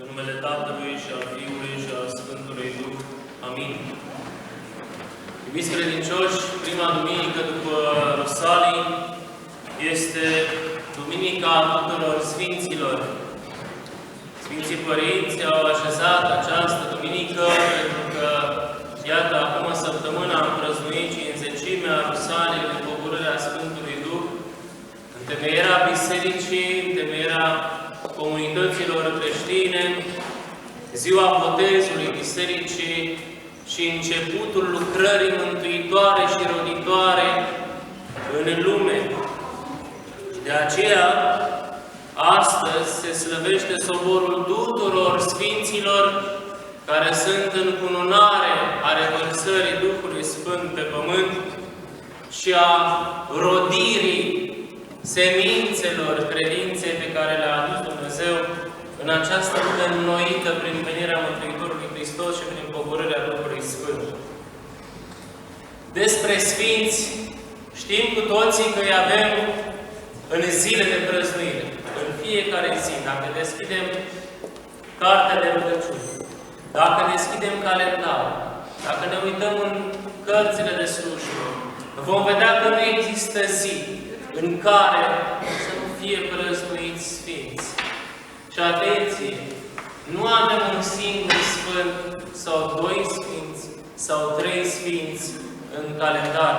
În numele Tatălui și al Fiului și al Sfântului Duh. Amin. Iubiți credincioși, prima duminică după Rusalii este Duminica tuturor Sfinților. Sfinții Părinți au așezat această duminică pentru că, iată, acum săptămâna am prăznuit cinzecimea Rusalii de coborârea Sfântului Duh, întemeierea Bisericii, întemeierea comunităților creștine, ziua botezului Bisericii și începutul lucrării mântuitoare și roditoare în lume. De aceea, astăzi se slăvește soborul tuturor Sfinților care sunt în cununare a revărsării Duhului Sfânt pe pământ și a rodirii semințelor credinței pe care le-a adus Dumnezeu în această lume înnoită prin venirea Mântuitorului Hristos și prin coborârea Duhului Sfânt. Despre Sfinți știm cu toții că îi avem în zile de prăznuire. În fiecare zi, dacă deschidem cartea de rugăciuni, dacă deschidem calendar, dacă ne uităm în cărțile de slujbă, vom vedea că nu există zi în care să nu fie prăznuiți Sfinți. Și atenție, nu avem un singur Sfânt sau doi Sfinți sau trei Sfinți în calendar,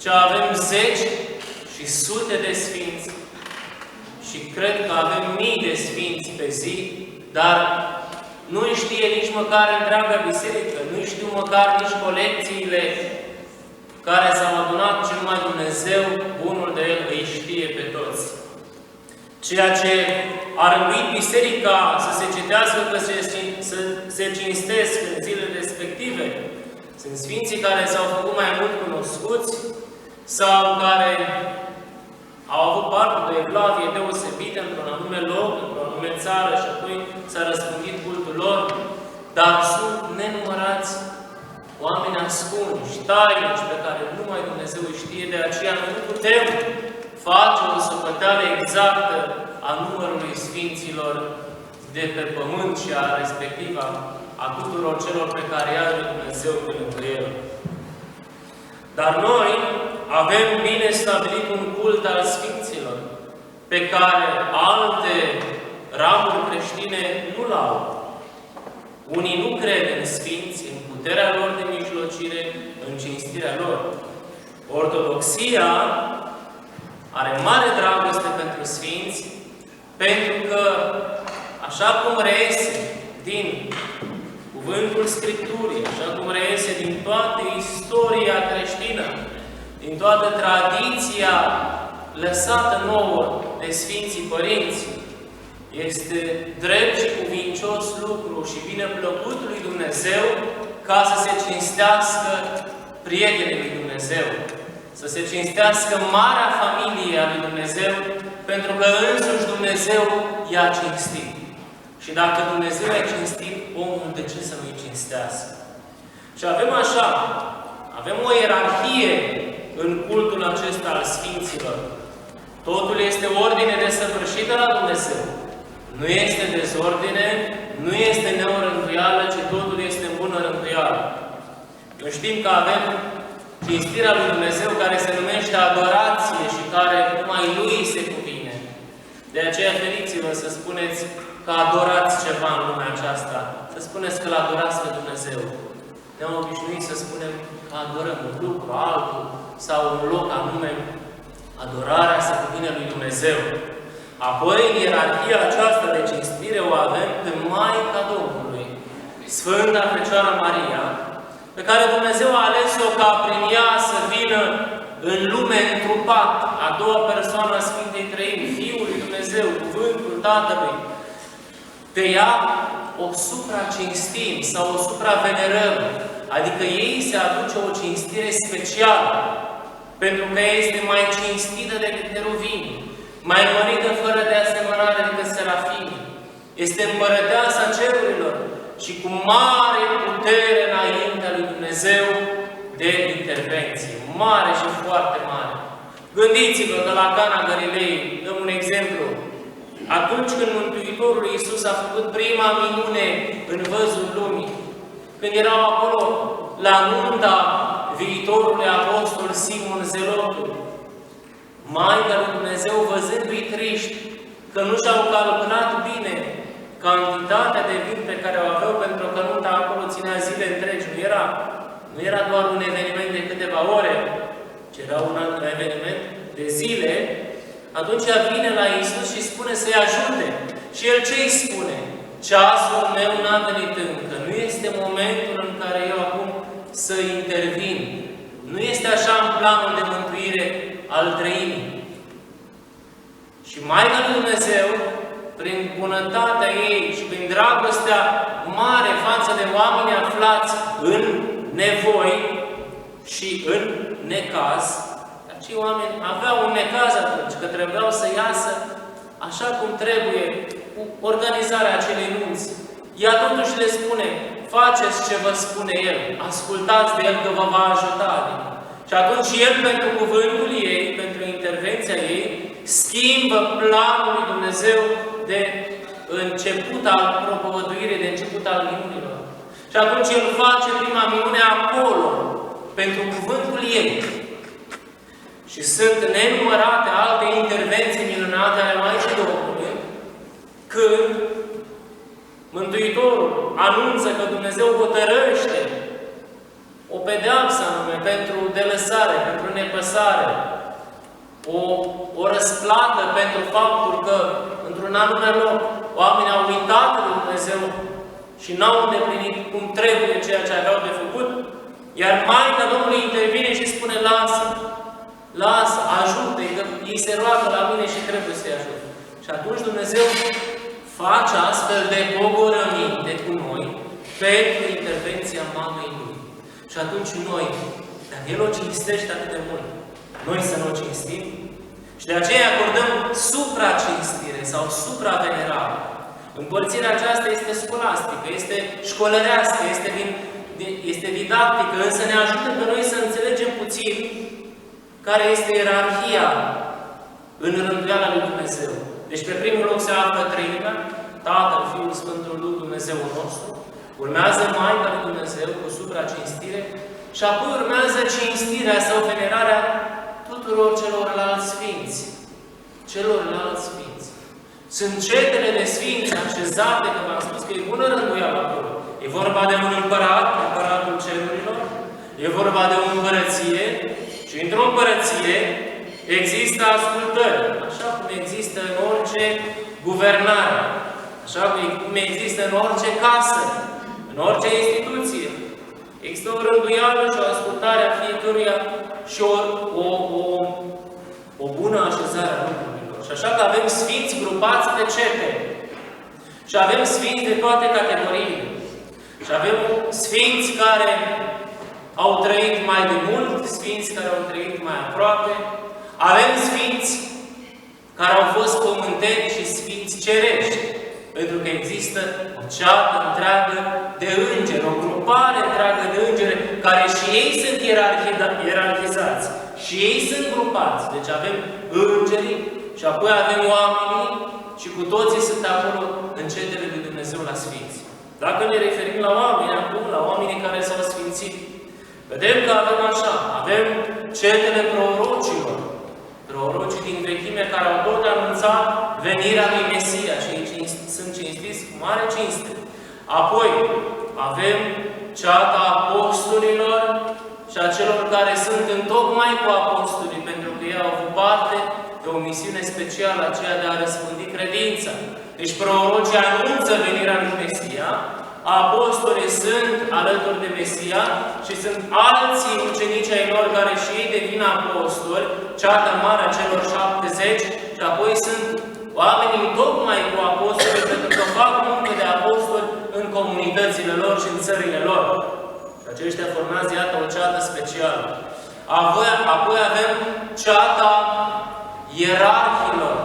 ci avem zeci și sute de Sfinți și cred că avem mii de Sfinți pe zi, dar nu știe nici măcar întreaga biserică, nu știu măcar nici colecțiile care s-au adunat, ci numai Dumnezeu, Bunul de El, îi știe pe toți. Ceea ce a rânduit biserica să se citească, să se cinstesc în zilele respective, sunt Sfinții care s-au făcut mai mult cunoscuți sau care au avut parte de o evlavie deosebită într-un anume loc, într-o anume țară și apoi s-a răspândit cultul lor, dar sunt nenumărați oameni ascunși, tainici, pe care numai Dumnezeu îi știe, de aceea noi nu putem face o socoteală exactă a numărului Sfinților de pe pământ și a respectiva a tuturor celor pe care i-a Dumnezeu pe lângă El. Dar noi avem bine stabilit un cult al Sfinților, pe care alte ramuri creștine nu-l au. Unii nu cred în Sfinți, în puterea lor de mijlocire, în cinstirea lor. Ortodoxia are mare dragoste pentru Sfinți, pentru că, așa cum reiese din cuvântul Scripturii, așa cum reiese din toată istoria creștină, din toată tradiția lăsată nouă de Sfinții Părinți, este drept și cuvincios lucru și bine plăcut lui Dumnezeu ca să se cinstească prietenii lui Dumnezeu, să se cinstească marea familie a lui Dumnezeu, pentru că însuși Dumnezeu i-a cinstit. Și dacă Dumnezeu i-a cinstit, omul de ce să nu-i cinstească? Și avem o ierarhie în cultul acesta al Sfinților. Totul este ordine desăvârșită la Dumnezeu. Nu este dezordine, nu este neorânduială, ci totul este în bună rânduială. Noi știm că avem cinstirea lui Dumnezeu care se numește adorație și care numai Lui se cuvine. De aceea feriți-vă să spuneți că adorați ceva în lumea aceasta. Să spuneți că l-adorați pe Dumnezeu. Ne-am obișnuit să spunem că adorăm un lucru, altul sau un loc anume. Adorarea se cuvine lui Dumnezeu. Apoi, în ierarhia aceasta de cinstire o avem pe Maica Domnului, Sfânta Fecioară Maria, pe care Dumnezeu a ales-o ca prin ea să vină în lume întrupat, a doua persoană a Sfintei Trăimi, Fiul lui Dumnezeu, Cuvântul Tatălui. Pe ea o supracinstim sau o supravenerăm, adică ei se aduce o cinstire specială, pentru că ea este mai cinstită decât cheruvimii, mai mărită fără de asemănare decât serafimii. Este împărăteasa cerurilor și cu mare putere înaintea lui Dumnezeu de intervenție. Mare și foarte mare. Gândiți-vă că la Cana Galilei, dăm un exemplu, atunci când Mântuitorul Iisus a făcut prima minune în văzul lumii, când erau acolo la nunta viitorului apostol Simon Zelotul, Maica lui Dumnezeu, văzându-i triști, că nu și-au calculat bine cantitatea de vin pe care o aveau, pentru că nunta acolo ținea zile întregi, nu era doar un eveniment de câteva ore, ci era un alt eveniment de zile. Atunci vine la Iisus și spune să-i ajute. Și El ce îi spune? Ceasul meu n-a venit încă. Nu este momentul în care eu acum să intervin. Nu este așa în planul de mântuire al trăimii. Și Maica lui Dumnezeu, prin bunătatea ei și prin dragostea mare față de oameni aflați în nevoi și în necaz, acei oameni aveau un necaz atunci, că trebuiau să iasă așa cum trebuie, cu organizarea acelei nunți. Ea totuși le spune, faceți ce vă spune El, ascultați de El că vă va ajuta. Și atunci El, pentru cuvântul ei, pentru intervenția ei, schimbă planul lui Dumnezeu de început al propovăduirii, de început al minunilor. Și atunci El face prima minune acolo, pentru cuvântul ei. Și sunt nenumărate alte intervenții minunate ale Maicii Domnului, când Mântuitorul anunță că Dumnezeu hotărăște o pedeapsă anume pentru delăsare, pentru nepăsare, o răsplată pentru faptul că, într-un anume loc, oamenii au uitat de Dumnezeu și n-au îndeplinit cum trebuie ceea ce aveau de făcut, iar Maica Domnului intervine și spune, lasă, ajută-i, că ei se roagă la mine și trebuie să-i ajut. Și atunci Dumnezeu face astfel de pogorăminte cu noi pentru intervenția Mamei Lui. Și atunci noi, dacă El o cinstește atât de mult, noi să nu o cinstim. Și de aceea acordăm supra-cinstire sau supra-venerare. Împărțirea aceasta este scolastică, este școlărească, este didactică, însă ne ajută pe noi să înțelegem puțin care este ierarhia în rânduiala lui Dumnezeu. Deci pe primul loc se află Treimea, Tatăl, Fiul, Sfântul Duh, Dumnezeu nostru. Urmează Maica lui Dumnezeu cu supra-cinstire și apoi urmează cinstirea sau venerarea tuturor celorlalți sfinți. Celorlalți sfinți. Sunt cetele de sfinți așezate, că v-am spus că e bună rânduială acolo. E vorba de un împărat, împăratul cerurilor, e vorba de o împărăție și într-o împărăție există ascultări, așa cum există în orice guvernare, așa cum există în orice casă, în orice instituție. Există o rânduială și o ascultare a fiecăruia și o bună așezare a lucrurilor. Și așa că avem sfinți grupați pe cete. Și avem sfinți de toate categoriile. Și avem sfinți care au trăit mai de mult, sfinți care au trăit mai aproape. Avem sfinți care au fost pământeni și sfinți cerești. Pentru că există o ceată întreagă de îngeri, o grupare întreagă de îngeri, care și ei sunt ierarhizați. Și ei sunt grupați. Deci avem îngerii și apoi avem oamenii și cu toții sunt acolo în cetele lui Dumnezeu la sfinți. Dacă ne referim la oameni acum, la oamenii care s-au sfințit, vedem că avem așa, avem cetele prorocilor. Prorocii din vechime care au tot anunțat venirea lui Mesia și ei sunt cinstiți cu mare cinste. Apoi avem ceata apostolilor și a celor care sunt întocmai cu apostolii, pentru că ei au avut parte de o misiune specială, aceea de a răspândi credința. Deci prorocii anunță venirea lui Mesia, apostolii sunt alături de Mesia și sunt alții ucenici ai lor care și ei devin apostoli, ceata mare a celor 70, și apoi sunt oamenii tocmai cu apostoli, pentru că fac muncă de apostoli în comunitățile lor și în țările lor. Și aceștia formează, iată, o ceată specială. Apoi avem ceata ierarhilor.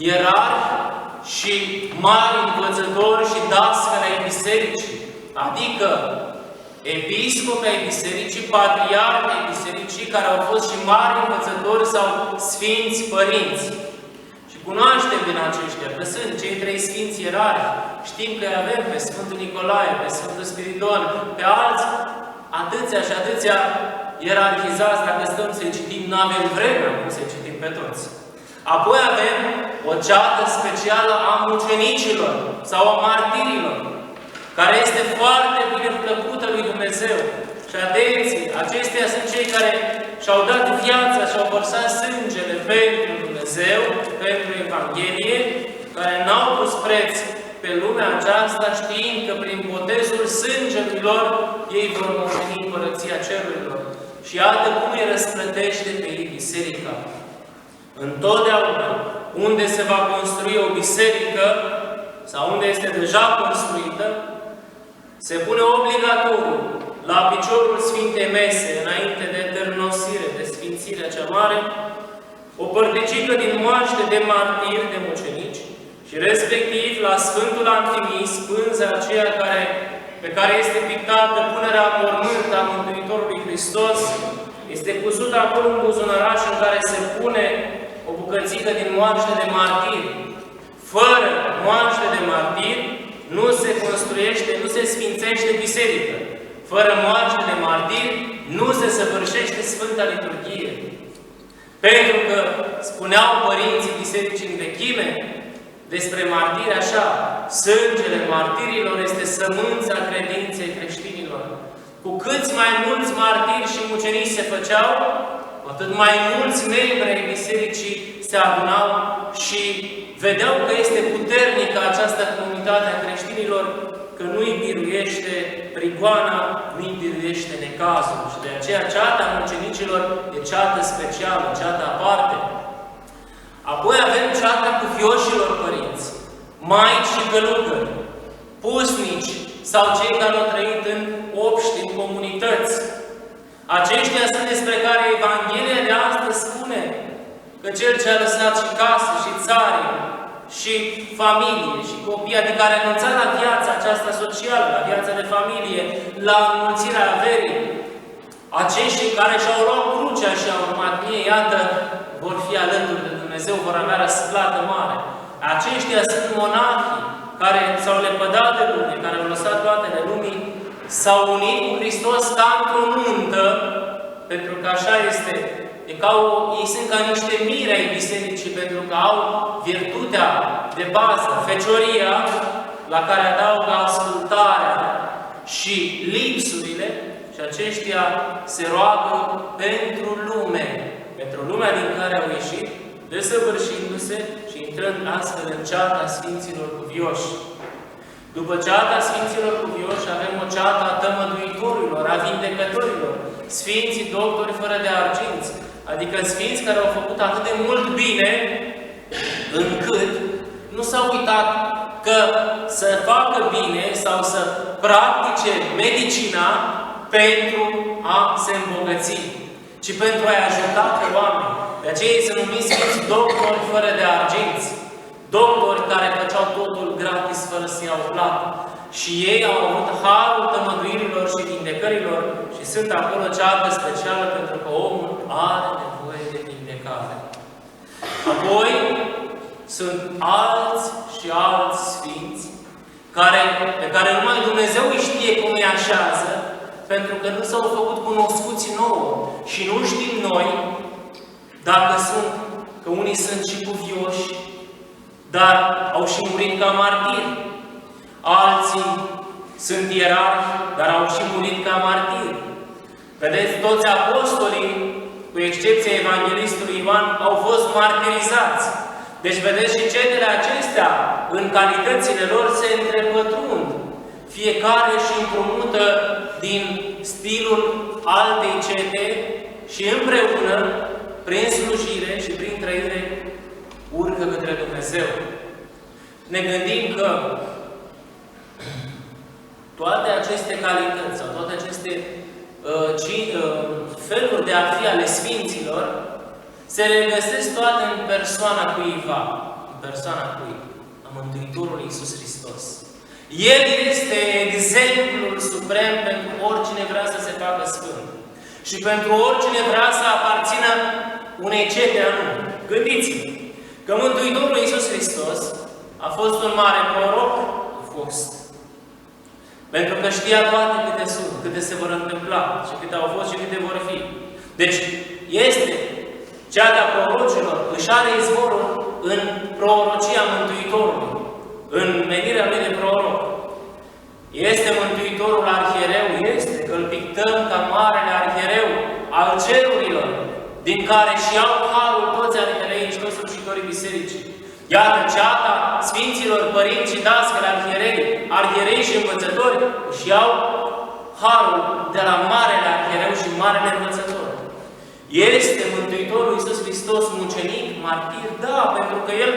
Ierarhi și mari învățători și dascăli ai bisericii, adică episcopi ai bisericii, patriarhi ai bisericii, care au fost și mari învățători sau sfinți părinți. Și cunoaștem din aceștia că sunt cei trei sfinți ierari. Știm că îi avem pe Sfântul Nicolae, pe Sfântul Spiridon, pe alți atâția și atâția ierarhizați. Dacă stăm să-i citim, nu avem vreme acum să-i citim pe toți. Apoi avem o ceată specială a mucenicilor sau a martirilor, care este foarte bine plăcută lui Dumnezeu. Și atenție, acestea sunt cei care și-au dat viața, și-au vărsat sângele pentru Dumnezeu, pentru Evanghelie, care n-au pus preț pe lumea aceasta, știind că prin botezul sângelui lor ei vor moșteni Împărăția Cerurilor. Și iată cum îi răsplătește pe ei Biserica. Întotdeauna, unde se va construi o biserică, sau unde este deja construită, se pune obligatoriu la piciorul Sfintei Mese, înainte de ternosire, de sfințirea cea mare, o părticică din moaște de martiri, de mucenici, și respectiv la Sfântul Antimis, pânza aceea pe care este pictată punerea în mormânt a Mântuitorului Hristos, este cusută acolo un buzunăraș în care se pune o bucățică din moaște de martiri. Fără moaște de martiri nu se construiește, nu se sfințește biserică. Fără moaște de martiri nu se săvârșește Sfânta Liturghie. Pentru că spuneau părinții bisericii în vechime despre martiri așa: sângele martirilor este sămânța credinței creștinilor. Cu câți mai mulți martiri și mucenici se făceau, cu atât mai mulți membri ai bisericii se adunau și vedeau că este puternică această comunitate a creștinilor, că nu-i biruiește prigoana, nu-i biruiește necazul. Și de aceea ceata mucenicilor e ceată specială, ceată aparte. Apoi avem ceata cuvioșilor părinți, maici și călugări, pusnici sau cei care au trăit în obști, în comunități. Aceștia sunt despre care Evanghelia de astăzi spune că cel ce a lăsat și casă, și țară, și familie, și copii, adică a renunțat la viața aceasta socială, la viața de familie, la înmulțirea averii. Aceștia care și-au luat crucea și au urmat mie, iată, vor fi alături de Dumnezeu, vor avea răsplată mare. Aceștia sunt monahii care s-au lepădat de lume, care au lăsat toatele lumii, s-au unit cu Hristos ca într-o nuntă, pentru că așa este. Ei sunt ca niște miri ai bisericii, pentru că au virtutea de bază, fecioria, la care adaugă ascultarea și lipsurile, și aceștia se roagă pentru lume, pentru lumea din care au ieșit, desăvârșindu-se și intrând astfel în ceata Sfinților Cuvioși. După ceata Sfinților Cuvioși avem o ceata a tămăduitorilor, a vindecătorilor, Sfinții Doctori fără de arginți, adică Sfinți care au făcut atât de mult bine, încât nu s-au uitat că să facă bine sau să practice medicina pentru a se îmbogăți, ci pentru a-i ajuta pe oameni. De aceea ei se numiți Sfinți Doctori fără de arginți, doctori care făceau totul gratis, fără să iau plată. Și ei au avut harul tămăduirilor și vindecărilor și sunt acolo ceată specială pentru că omul are nevoie de vindecare. Apoi sunt alți și alți sfinți pe care numai Dumnezeu îi știe cum îi așează, pentru că nu s-au făcut cunoscuți nouă. Și nu știm noi dacă sunt, că unii sunt și cuvioși, dar au și murit ca martiri. Alții sunt ierarhi, dar au și murit ca martiri. Vedeți, toți apostolii, cu excepția Evanghelistului Ioan, au fost martirizați. Deci, vedeți, și cetele acestea, în calitățile lor, se întrepătrund. Fiecare își împrumută din stilul altei cete și împreună, prin slujire și prin trăire, urcă către Dumnezeu. Ne gândim că toate aceste calități sau toate aceste feluri de a fi ale Sfinților se regăsesc toate în persoana cuiva, în persoana cui? A Mântuitorului Iisus Hristos. El este exemplul suprem pentru oricine vrea să se facă sfânt. Și pentru oricine vrea să aparțină unei cete anume. Gândiți-vă! Că Mântuitorul Iisus Hristos a fost un mare proroc? A fost. Pentru că știa toate câte sunt, câte se vor întâmpla, și câte au fost și câte vor fi. Deci, este cea de-a prorocilor, își are izvorul în prorocia Mântuitorului, în menirea lui de proroc. Este Mântuitorul arhiereu? Este, că îl pictăm ca marele arhiereu al cerurilor, din care și au harul toți arhiereii și toți slujitorii bisericii. Iată, ceata Sfinților Părinți și Dascăli arhierei și învățători își iau harul de la marele arhiereu și marele învățător. Este Mântuitorul Iisus Hristos mucenic, martir? Da, pentru că El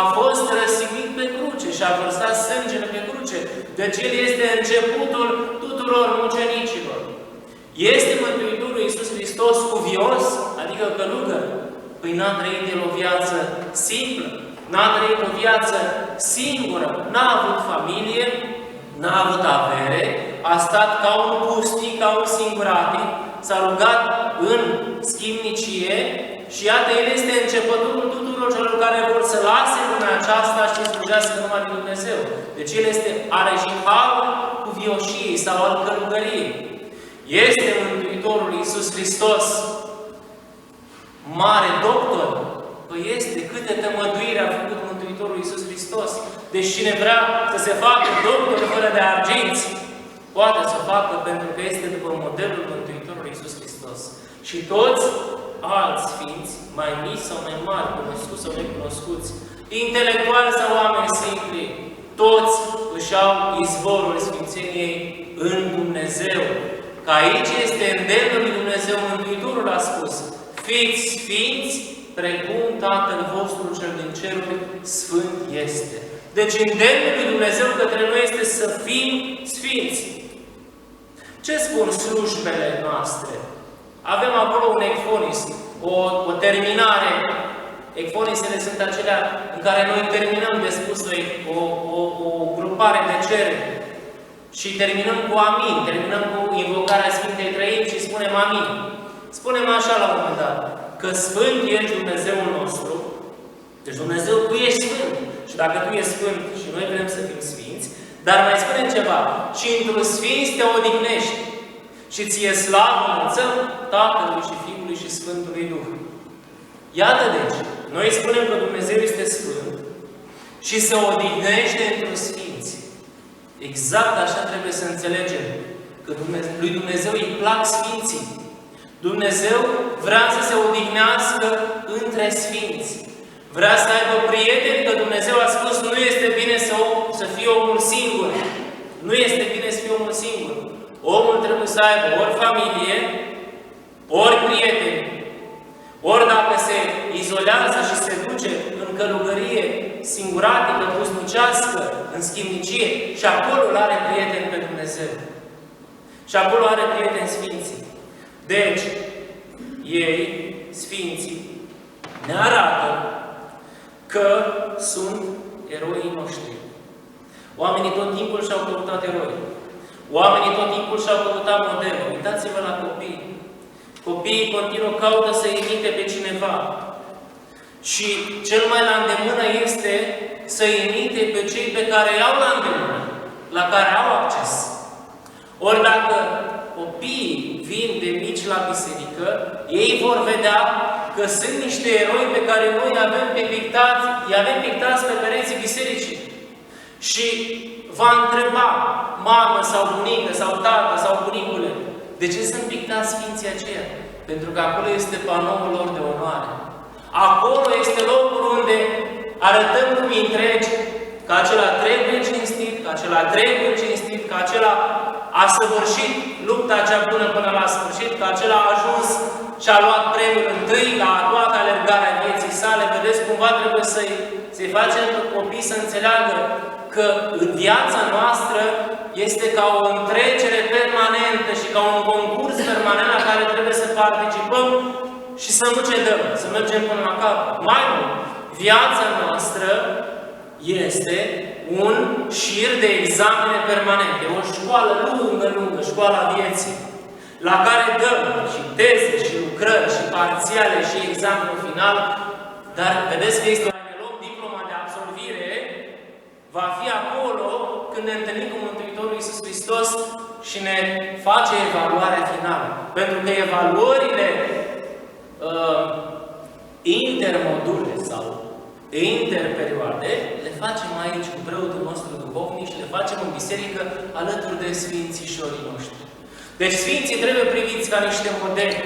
a fost răsignit pe cruce și a vărsat sângele pe cruce. Deci El este începutul tuturor mucenicilor. Este Mântuitorul Iisus Hristos cuvios, adică călugăr? Păi n-a trăit El o viață simplă, n-a trăit o viață singură, n-a avut familie, n-a avut avere, a stat ca un pustic, ca un singuratic, s-a rugat în schimnicie și iată, El este începătorul tuturor celor care vor să lase lumea aceasta și să slujească numai lui Dumnezeu. Deci El are și harul cuvioșiei sau al călugăriei. Este Mântuitorul Iisus Hristos mare doctor? Păi este. Câte tămăduiri a făcut Mântuitorul Iisus Hristos. Deci cine vrea să se facă doctor fără de arginți, poate să facă, pentru că este după modelul Mântuitorului Iisus Hristos. Și toți alți sfinți, mai mici sau mai mari, cunoscuți sau necunoscuți, intelectuali sau oameni simpli, toți își au izvorul Sfințeniei în Dumnezeu. Că aici este îndemnul lui Dumnezeu. Mântuitorul a spus: fiți sfinți, precum Tatăl vostru cel din ceruri sfânt este. Deci îndemnul lui Dumnezeu către noi este să fim sfinți. Ce spun slujbele noastre? Avem acolo un ecfonis, o terminare. Ecfonisele sunt acelea în care noi terminăm de spus o grupare de cereri. Și terminăm cu amin, terminăm cu invocarea Sfintei Trăimi și spunem amin. Spunem așa la un moment dat, că Sfânt ești Dumnezeul nostru. Deci Dumnezeu, Tu ești Sfânt. Și dacă Tu ești Sfânt și noi vrem să fim Sfinți, dar mai spunem ceva, și într-un Sfinț te odihnești. Și ție slavă înălțăm Tatălui și Fiului și Sfântului Duh. Iată deci, noi spunem că Dumnezeu este Sfânt și se odihnește într-un Sfinț. Exact așa trebuie să înțelegem, că lui Dumnezeu îi plac Sfinții. Dumnezeu vrea să se odihnească între Sfinți. Vrea să aibă prieteni, că Dumnezeu a spus: nu este bine să fie omul singur. Nu este bine să fie omul singur. Omul trebuie să aibă ori familie, ori prieteni. Ori dacă se izolează și se duce în călugărie singuratică, pusnicească, în schimnicie, și acolo îl are prieteni pe Dumnezeu. Și acolo are prieteni Sfinții. Deci, ei, Sfinții, ne arată că sunt eroii noștri. Oamenii tot timpul și-au căutat eroi. Oamenii tot timpul și-au căutat modelul. Uitați-vă la copii. Copiii continuă caută să imite pe cineva. Și cel mai la îndemână este să imite pe cei pe care îi au la îndemână, la care au acces. Ori dacă copiii vin de mici la biserică, ei vor vedea că sunt niște eroi pe care noi îi avem pictați pe pereții bisericii. Și va întreba mamă sau bunică sau tată sau bunicule: de ce sunt pictați Sfinții aceia? Pentru că acolo este panoul lor de onoare. Acolo este locul unde arătăm lumii întregi că acela trebuie cinstit, că acela trebuie cinstit, că acela a săvârșit lupta cea bună până la sfârșit, că acela a ajuns și a luat premiul întâi la toată alergarea vieții sale. Vedeți, cumva trebuie să-i facem copii să înțeleagă că în viața noastră este ca o întrecere permanentă și ca un concurs permanent la care trebuie să participăm și să nu cedăm, să mergem până la capăt. Mai mult, viața noastră este un șir de examene permanente, o școală lungă, școala vieții, la care dăm și teze, și lucrări, și parțiale, și examenul final, dar vedeți că este o va fi acolo când ne întâlnim cu Mântuitorul Iisus Hristos și ne face evaluarea finală. Pentru că evaluările intermodule sau interperioade le facem aici cu preotul nostru duhovnic și le facem în biserică alături de sfințișorii noștri. Deci sfinții trebuie priviți ca niște modeli,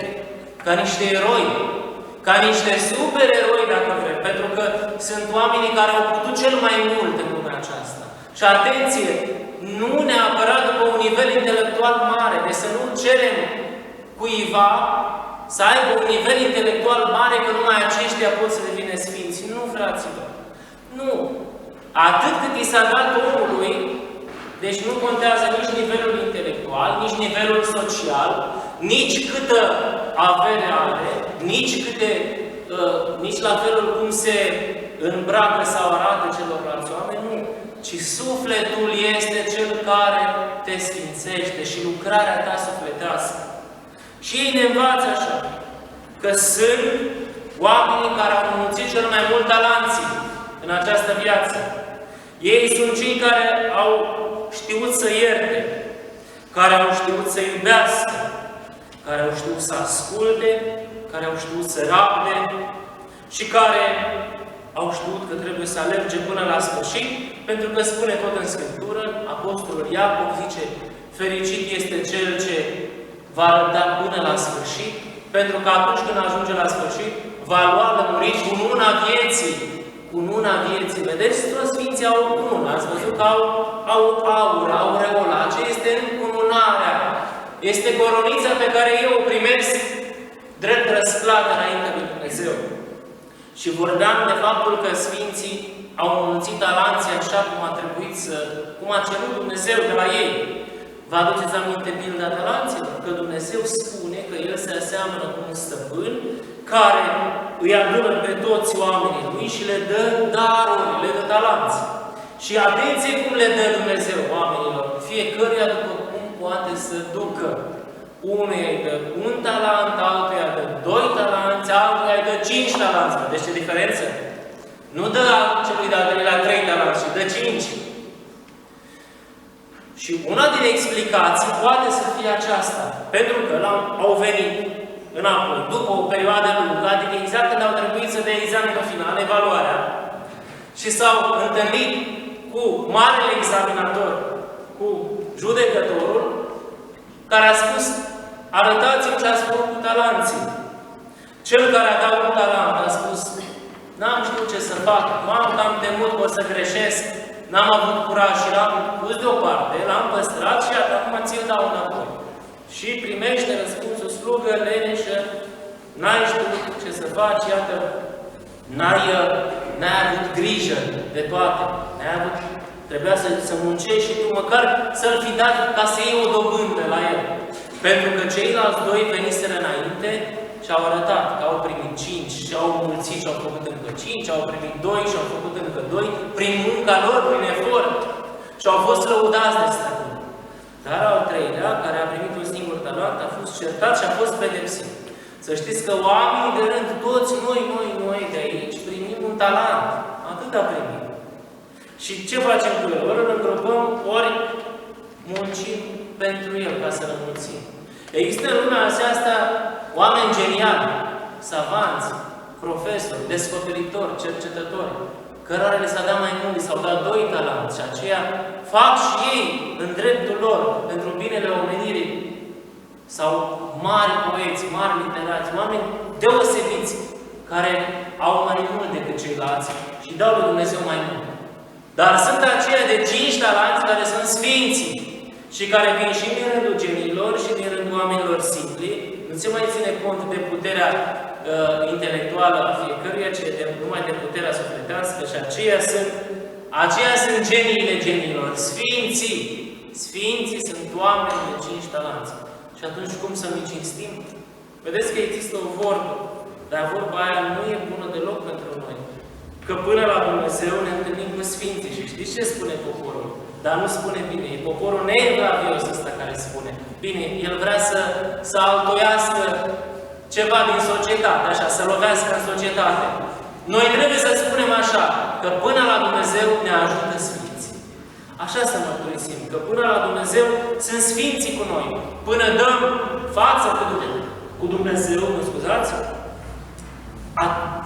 ca niște eroi, ca niște supereroi, dacă vrem, pentru că sunt oamenii care au putut cel mai mult în lumea aceasta. Și atenție, nu neapărat după un nivel intelectual mare, deci să nu cerem cuiva să aibă un nivel intelectual mare că numai aceștia pot să devină sfinți. Nu, fraților. Nu. Atât cât i s-a dat omului, deci nu contează nici nivelul intelectual, nici nivelul social, nici câtă avere are, nici la felul cum se îmbracă sau arată celorlalți oameni, nu. Ci sufletul este cel care te sfințește și lucrarea ta sufletească. Și ei ne învață așa, că sunt oamenii care au înmulțit cel mai mult talanții în această viață. Ei sunt cei care au știut să ierte, care au știut să iubească, care au știut să asculte, care au știut să rabde și care au știut că trebuie să alerge până la sfârșit, pentru că spune tot în Scriptură, Apostolul Iacov zice, fericit este cel ce va răbda până la sfârșit, pentru că atunci când ajunge la sfârșit, va lua lămurit cu cununa vieții. Cununa vieții. Vedeți, toți Sfinții au o cunună. Ați văzut că au aur, au aureola. Ce este încununarea? Este coronița pe care eu o primesc drept răsplată înaintea lui Dumnezeu. Și vorbeam de faptul că Sfinții au înmulțit talanții așa cum a trebuit cum a cerut Dumnezeu de la ei. Vă aduceți aminte pilda talanților? Că Dumnezeu spune că El se aseamănă cu un stăpân care îi adună pe toți oamenii Lui și le dă daruri, le dă talanți. Și atenție cum le dă Dumnezeu oamenilor, fiecăruia după cum poate să ducă. Unuia îi dă 1 talent, altuia îi dă 2 talanți, altuia îi dă 5 talanți. Deci ce diferență? Nu dă celui de-al doilea 3 talanți, ci dă 5. Și una din explicații poate să fie aceasta. Pentru că au venit înapoi, după o perioadă lungă, adică exact când au trebuit să dea examenul final, evaluarea, și s-au întâlnit cu marele examinator, cu judecătorul, care a spus, arătați-mi ce ați făcut cu talanții. Cel care avea 1 talent a spus, n-am știut ce să fac, m-am cam temut că o să greșesc, n-am avut curaj și l-am pus deoparte, l-am păstrat și acum ți-l dau înapoi. Și primește răspunsul, slugă leneșă, n-ai știut ce să faci, iată, n-ai avut grijă de toate, trebuia să muncești și tu măcar să-l fi dat ca să iei o dobândă la el. Pentru că ceilalți 2 veniseră înainte și au arătat că au primit 5 și au mulțit și au făcut încă 5, au primit 2 și au făcut încă 2, prin munca lor, prin efort. Și au fost lăudați de stăpân. Dar al 3-lea, care a primit un singur talent, a fost certat și a fost pedepsit. Să știți că oamenii de rând, toți noi de aici, primim un talent. Atât a primit. Și ce facem cu el? Ori îl îngropăm, ori muncim pentru el, ca să-l înmulțim. Există în lumea aceasta oameni geniali, savanți, profesori, descoperitori, cercetători, cărora le s-a dat mai mult, s-au dat 2 talanți și aceia fac și ei în dreptul lor, pentru binele omenirii, sau mari poeți, mari literați, oameni deosebiți, care au mai mult decât ceilalți și dau lui Dumnezeu mai mult. Dar sunt aceia de 5 talanți care sunt sfinții și care vin și din rândul geniilor și din rândul oamenilor simpli. Nu se mai ține cont de puterea intelectuală a fiecăruia, ci numai de puterea sufletească și aceia sunt geniile geniilor. Sfinții! Sfinții sunt oameni de 5 talanți. Și atunci cum să nu-i cinstim? Vedeți că există o vorbă, dar vorba aia nu e bună deloc pentru noi. Că până la Dumnezeu ne întâlnim cu Sfinții. Și știți ce spune poporul? Dar nu spune bine. E poporul neevlavios ăsta care spune. Bine, el vrea să altoiască ceva din societate, așa, să lovească în societate. Noi trebuie să spunem așa, că până la Dumnezeu ne ajută Sfinții. Așa să mărturisim, că până la Dumnezeu sunt sfinții cu noi. Până dăm față cu Dumnezeu, mă scuzați,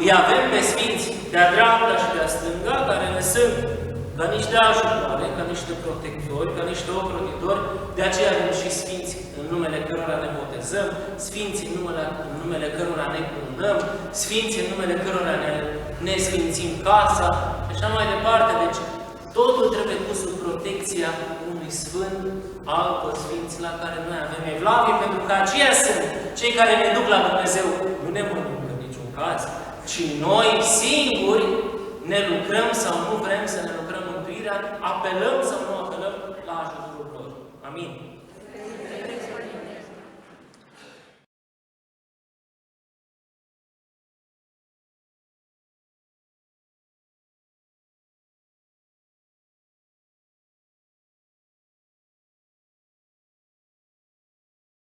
îi avem pe sfinți de-a dreapta și de-a stânga, care ne sunt ca niște ajutoare, ca niște protectori, ca niște ocrotitori. De aceea avem și sfinți în numele cărora ne botezăm, sfinți în numele cărora ne cununăm, sfinți în numele cărora ne sfințim casa și așa mai departe. Deci, totul trebuie pus sub protecția unui sfânt, altor sfinți la care noi avem evlavie, pentru că aceia sunt cei care ne duc la Dumnezeu. Nu ne mănâncă în niciun caz, ci noi singuri ne lucrăm sau nu vrem să ne lucrăm mântuirea, apelăm sau nu apelăm la ajutorul lor. Amin.